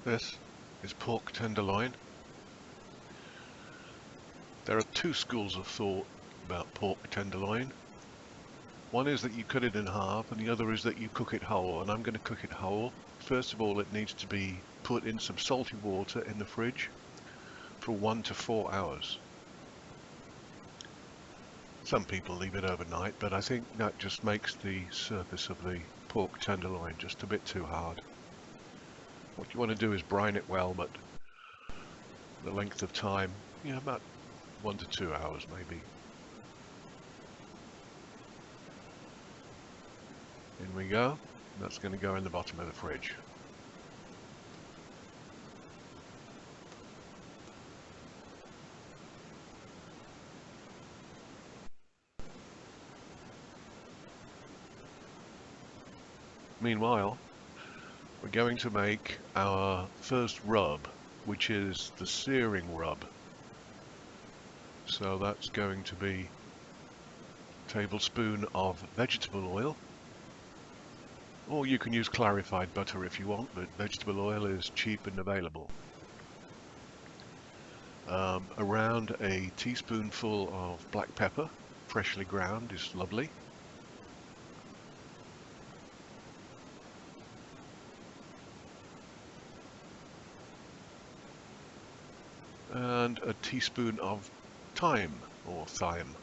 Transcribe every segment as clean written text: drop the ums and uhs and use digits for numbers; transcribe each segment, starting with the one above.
This is pork tenderloin. There are two schools of thought about pork tenderloin. One is that you cut it in half, and the other is that you cook it whole, and I'm going to cook it whole. First of all, it needs to be put in some salty water in the fridge for 1 to 4 hours. Some people leave it overnight, but I think that just makes the surface of the pork tenderloin just a bit too hard. What you want to do is brine it well, but the length of time, about 1 to 2 hours maybe. In we go. That's going to go in the bottom of the fridge. Meanwhile, we're going to make our first rub, which is the searing rub. So that's going to be a tablespoon of vegetable oil, or you can use clarified butter if you want, but vegetable oil is cheap and available. Around a teaspoonful of black pepper, freshly ground, is lovely. And a teaspoon of thyme or thyme.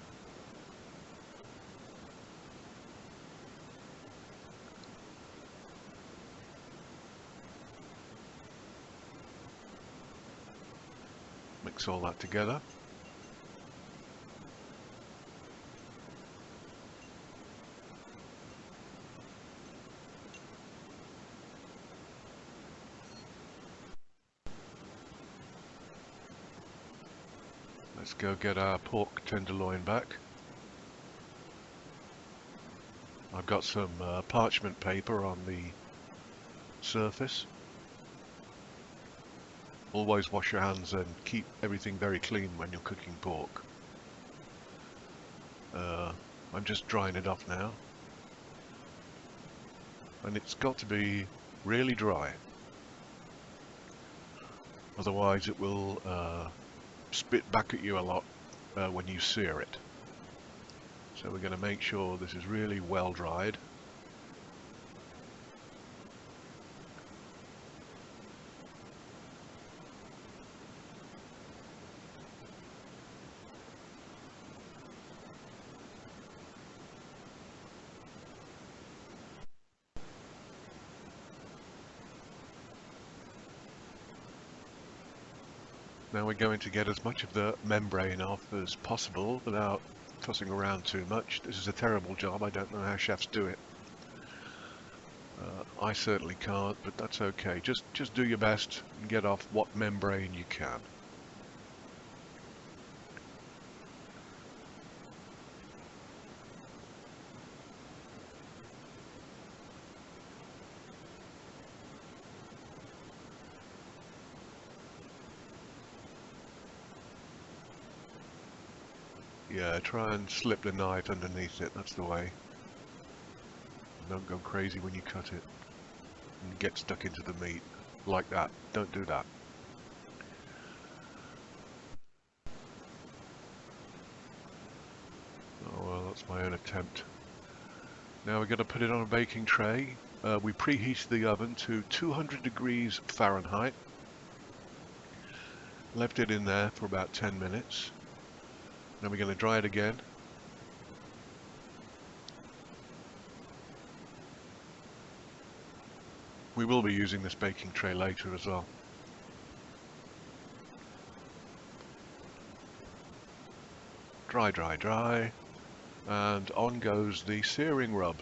Mix all that together. Let's go get our pork tenderloin back. I've got some parchment paper on the surface. Always wash your hands and keep everything very clean when you're cooking pork. I'm just drying it off now. And it's got to be really dry. Otherwise it will spit back at you a lot when you sear it. So we're going to make sure this is really well dried. Now we're going to get as much of the membrane off as possible without fussing around too much. This is a terrible job. I don't know how chefs do it. I certainly can't, but that's okay. Just do your best and get off what membrane you can. Yeah, try and slip the knife underneath it, that's the way. Don't go crazy when you cut it and get stuck into the meat like that. Don't do that. Oh well, that's my own attempt. Now we're going to put it on a baking tray. We preheated the oven to 200 degrees Fahrenheit. Left it in there for about 10 minutes. Then we're going to dry it again. We will be using this baking tray later as well. Dry, dry, dry. And on goes the searing rub.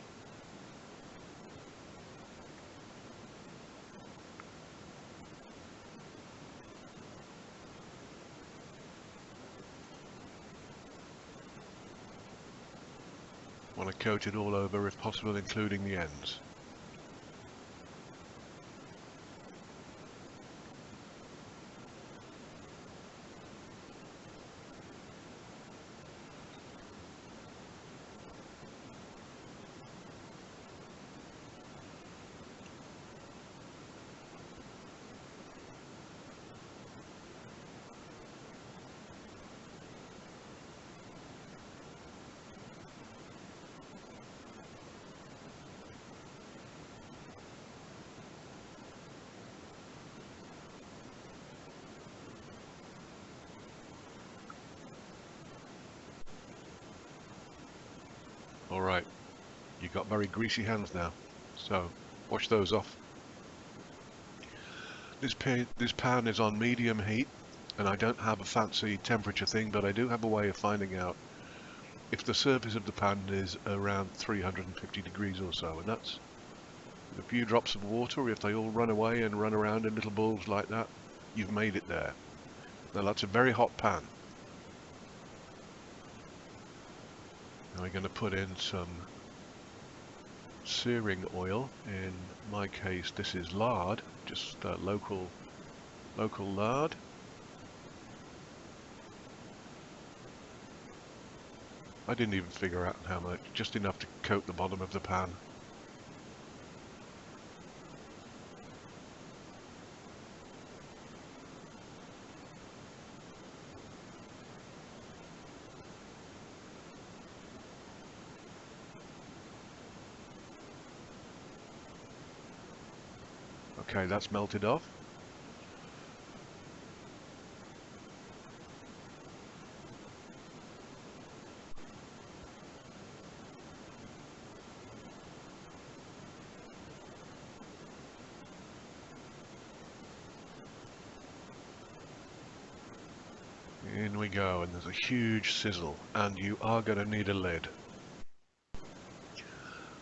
Want to coat it all over if possible, including the ends. Alright, you've got very greasy hands now, so wash those off. This pan is on medium heat, and I don't have a fancy temperature thing, but I do have a way of finding out if the surface of the pan is around 350 degrees or so, and that's a few drops of water. If they all run away and run around in little balls like that, you've made it there. Now that's a very hot pan. Now we're going to put in some searing oil. In my case, this is lard, just local lard. I didn't even figure out how much, just enough to coat the bottom of the pan. Okay, that's melted off. In we go, and there's a huge sizzle, and you are going to need a lid.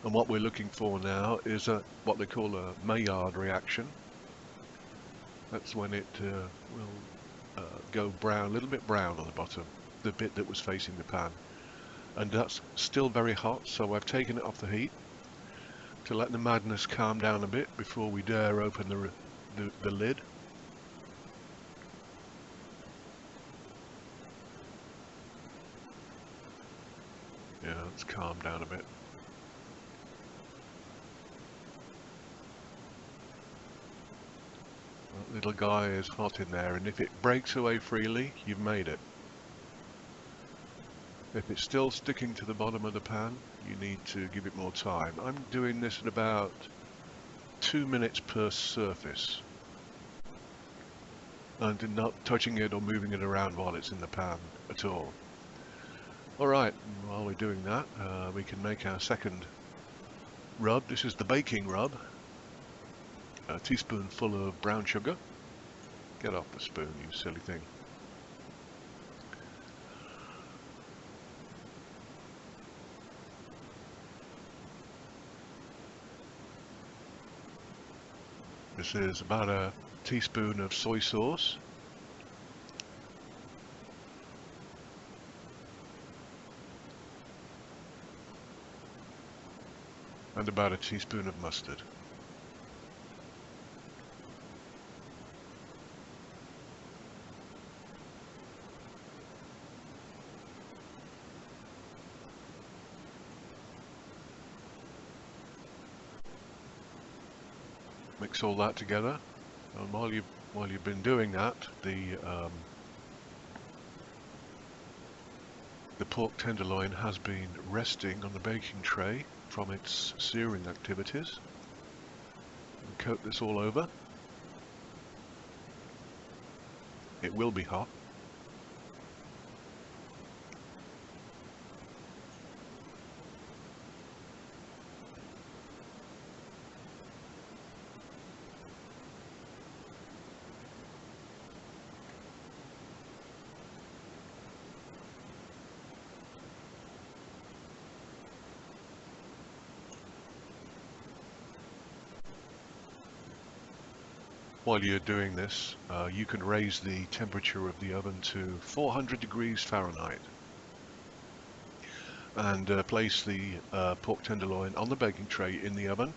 And what we're looking for now is what they call a Maillard reaction. That's when it will go brown, a little bit brown on the bottom, the bit that was facing the pan. And that's still very hot, so I've taken it off the heat to let the madness calm down a bit before we dare open the lid. Yeah, let's calm down a bit. That little guy is hot in there, and if it breaks away freely, you've made it. If it's still sticking to the bottom of the pan, you need to give it more time. I'm doing this at about 2 minutes per surface, and not touching it or moving it around while it's in the pan at all. Alright, while we're doing that, we can make our second rub. This is the baking rub. A teaspoonful of brown sugar. Get off the spoon, you silly thing. This is about a teaspoon of soy sauce. And about a teaspoon of mustard. Mix all that together, and while you've been doing that, the pork tenderloin has been resting on the baking tray from its searing activities. And coat this all over. It will be hot. While you're doing this, you can raise the temperature of the oven to 400 degrees Fahrenheit and place the pork tenderloin on the baking tray in the oven.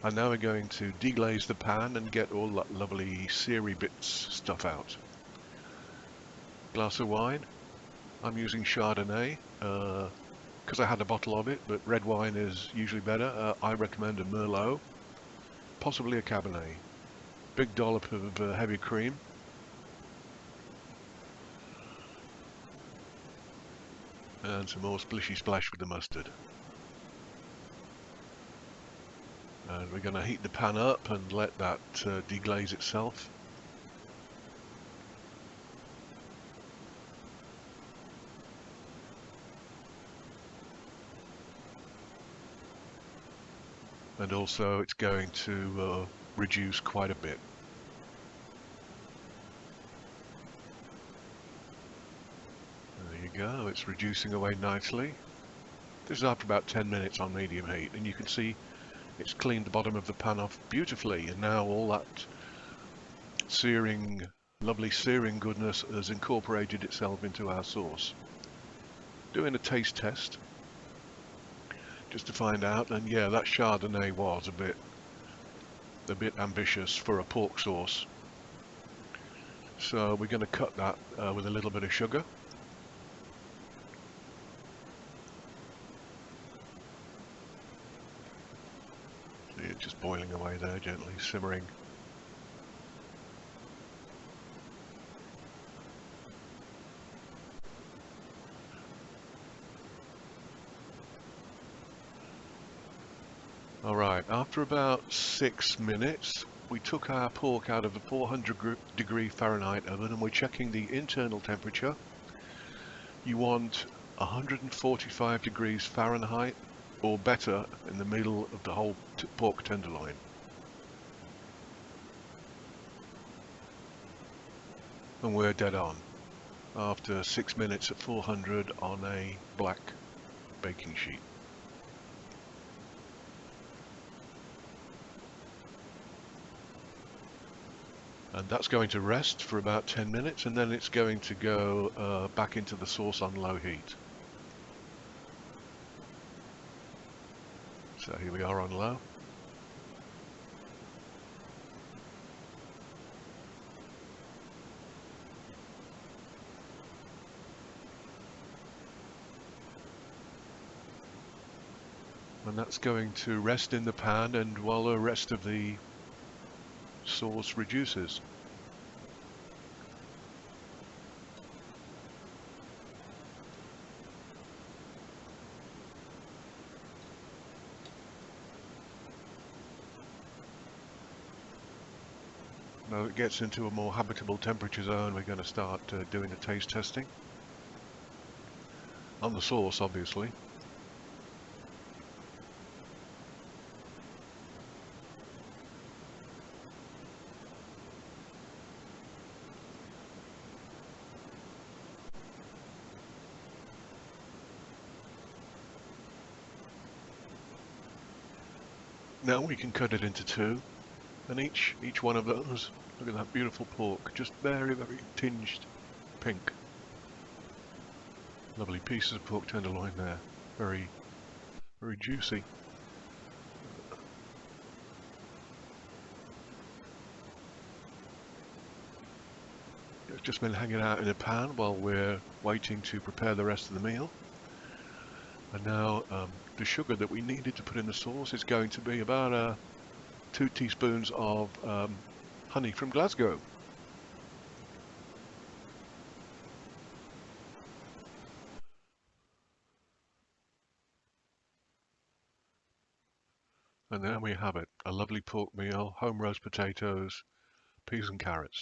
And now we're going to deglaze the pan and get all that lovely seary bits stuff out. Glass of wine. I'm using Chardonnay because I had a bottle of it, but red wine is usually better. I recommend a Merlot, possibly a Cabernet. Big dollop of heavy cream. And some more splishy splash with the mustard. And we're going to heat the pan up and let that deglaze itself. and also it's going to reduce quite a bit. There you go, it's reducing away nicely. This is after about 10 minutes on medium heat, and you can see it's cleaned the bottom of the pan off beautifully, and now all that searing, lovely searing goodness has incorporated itself into our sauce. Doing a taste test just to find out, and yeah, that Chardonnay was a bit ambitious for a pork sauce. So we're going to cut that with a little bit of sugar. See it just boiling away there, gently simmering. Alright, after about 6 minutes, we took our pork out of the 400-degree Fahrenheit oven, and we're checking the internal temperature. You want 145 degrees Fahrenheit or better in the middle of the whole pork tenderloin. And we're dead on after 6 minutes at 400 on a black baking sheet. And that's going to rest for about 10 minutes, and then it's going to go back into the sauce on low heat. So here we are on low. And that's going to rest in the pan, and while the rest of the sauce reduces. Now it gets into a more habitable temperature zone, we're going to start doing the taste testing. On the sauce, obviously. Now we can cut it into two, and each one of those, look at that beautiful pork, just very, very tinged pink. Lovely pieces of pork tenderloin there, very, very juicy. It's just been hanging out in a pan while we're waiting to prepare the rest of the meal. And now the sugar that we needed to put in the sauce is going to be about 2 teaspoons of honey from Glasgow. And there we have it, a lovely pork meal, home roast potatoes, peas and carrots.